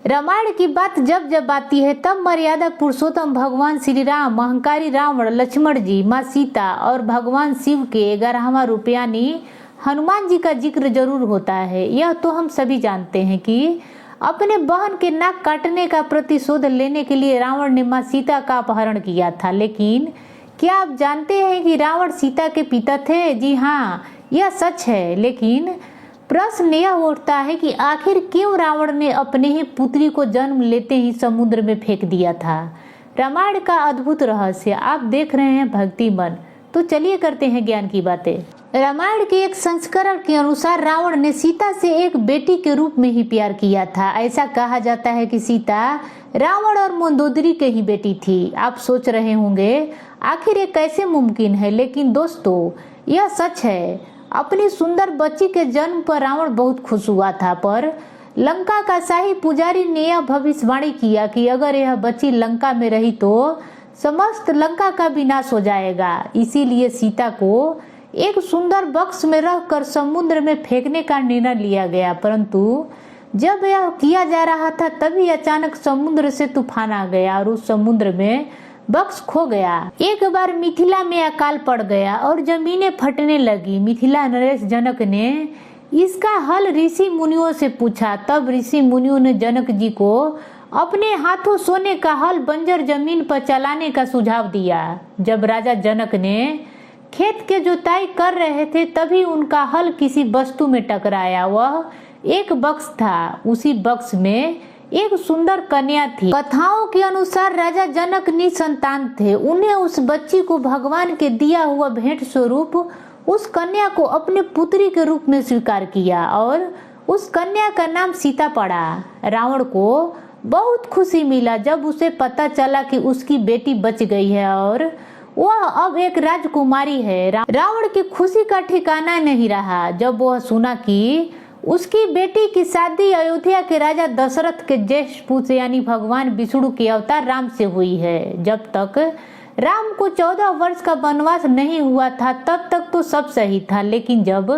रामायण की बात जब जब आती है तब मर्यादा पुरुषोत्तम भगवान श्री राम, अहंकारी रावण, लक्ष्मण जी, माँ सीता और भगवान शिव के 11वां रूप यानी हनुमान जी का जिक्र जरूर होता है। यह तो हम सभी जानते हैं कि अपने बहन के नाक काटने का प्रतिशोध लेने के लिए रावण ने माँ सीता का अपहरण किया था। लेकिन क्या आप जानते हैं कि रावण सीता के पिता थे? जी हाँ, यह सच है। लेकिन प्रश्न यह उठता है कि आखिर क्यों रावण ने अपने ही पुत्री को जन्म लेते ही समुद्र में फेंक दिया था? रामायण का अद्भुत रहस्य आप देख रहे हैं भक्ति मन। तो चलिए करते हैं ज्ञान की बातें। रामायण के एक संस्करण के अनुसार रावण ने सीता से एक बेटी के रूप में ही प्यार किया था। ऐसा कहा जाता है कि सीता रावण और मंदोदरी के ही बेटी थी। आप सोच रहे होंगे आखिर ये कैसे मुमकिन है, लेकिन दोस्तों यह सच है। अपनी सुंदर बच्ची के जन्म पर रावण बहुत खुश हुआ था, पर लंका का शाही पुजारी ने यह भविष्यवाणी किया कि अगर यह बच्ची लंका में रही तो समस्त लंका का विनाश हो जाएगा। इसीलिए सीता को एक सुंदर बक्स में रखकर समुद्र में फेंकने का निर्णय लिया गया। परंतु जब यह किया जा रहा था तभी अचानक समुद्र से तूफान आ गया और उस समुद्र में बक्स खो गया। एक बार मिथिला में अकाल पड़ गया और जमीनें फटने लगी। मिथिला नरेश जनक ने इसका हल ऋषि मुनियों से पूछा। तब ऋषि मुनियों ने जनक जी को अपने हाथों सोने का हल बंजर जमीन पर चलाने का सुझाव दिया। जब राजा जनक ने खेत के जुताई कर रहे थे तभी उनका हल किसी वस्तु में टकराया। वह एक बक्स था। उसी बक्स में एक सुंदर कन्या थी। कथाओं के अनुसार राजा जनक निसंतान थे। उन्हें उस बच्ची को भगवान के दिया हुआ भेंट स्वरूप उस कन्या को अपने पुत्री के रूप में स्वीकार किया और उस कन्या का नाम सीता पड़ा। रावण को बहुत खुशी मिला जब उसे पता चला कि उसकी बेटी बच गई है और वह अब एक राजकुमारी है। रावण की खुशी का ठिकाना नहीं रहा जब वह सुना कि उसकी बेटी की शादी अयोध्या के राजा दशरथ के ज्येष्ठ पुत्र यानी भगवान विष्णु के अवतार राम से हुई है। जब तक राम को 14 वर्ष का वनवास नहीं हुआ था तब तक तो सब सही था, लेकिन जब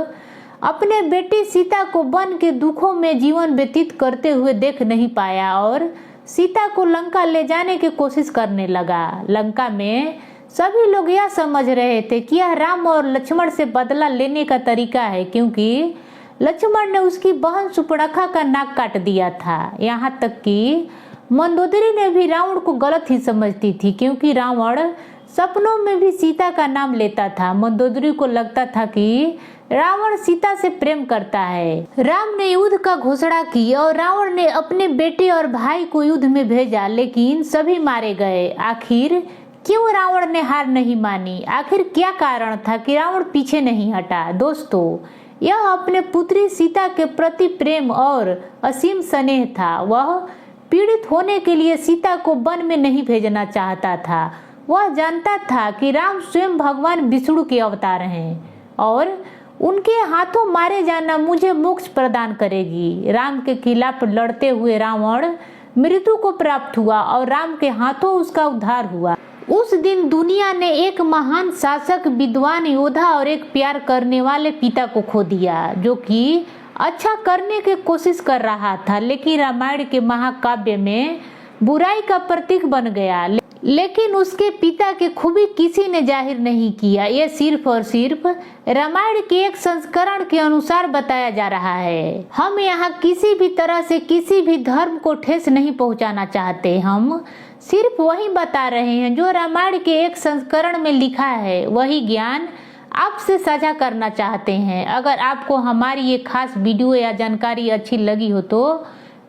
अपने बेटी सीता को वन के दुखों में जीवन व्यतीत करते हुए देख नहीं पाया और सीता को लंका ले जाने की कोशिश करने लगा। लंका में सभी लोग यह समझ रहे थे कि यह राम और लक्ष्मण से बदला लेने का तरीका है, क्योंकि लक्ष्मण ने उसकी बहन सुपर्णखा का नाक काट दिया था। यहाँ तक कि मंदोदरी ने भी रावण को गलत ही समझती थी, क्योंकि रावण सपनों में भी सीता का नाम लेता था। मंदोदरी को लगता था कि रावण सीता से प्रेम करता है। राम ने युद्ध का घोषणा की और रावण ने अपने बेटे और भाई को युद्ध में भेजा, लेकिन सभी मारे गए। आखिर क्यों रावण ने हार नहीं मानी? आखिर क्या कारण था कि रावण पीछे नहीं हटा? दोस्तों यह अपने पुत्री सीता के प्रति प्रेम और असीम स्नेह था। वह पीड़ित होने के लिए सीता को वन में नहीं भेजना चाहता था। वह जानता था कि राम स्वयं भगवान विष्णु के अवतार हैं और उनके हाथों मारे जाना मुझे मोक्ष प्रदान करेगी। राम के खिलाफ लड़ते हुए रावण मृत्यु को प्राप्त हुआ और राम के हाथों उसका उद्धार हुआ। उस दिन दुनिया ने एक महान शासक, विद्वान योद्धा और एक प्यार करने वाले पिता को खो दिया, जो कि अच्छा करने की कोशिश कर रहा था, लेकिन रामायण के महाकाव्य में बुराई का प्रतीक बन गया। लेकिन उसके पिता की खूबी किसी ने जाहिर नहीं किया। यह सिर्फ और सिर्फ रामायण के एक संस्करण के अनुसार बताया जा रहा है। हम यहाँ किसी भी तरह से किसी भी धर्म को ठेस नहीं पहुँचाना चाहते। हम सिर्फ वही बता रहे हैं जो रामायण के एक संस्करण में लिखा है, वही ज्ञान आपसे साझा करना चाहते हैं। अगर आपको हमारी ये खास वीडियो या जानकारी अच्छी लगी हो तो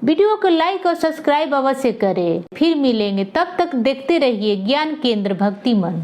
वीडियो को लाइक और सब्सक्राइब अवश्य करें। फिर मिलेंगे, तब तक देखते रहिए ज्ञान केंद्र भक्ति मन।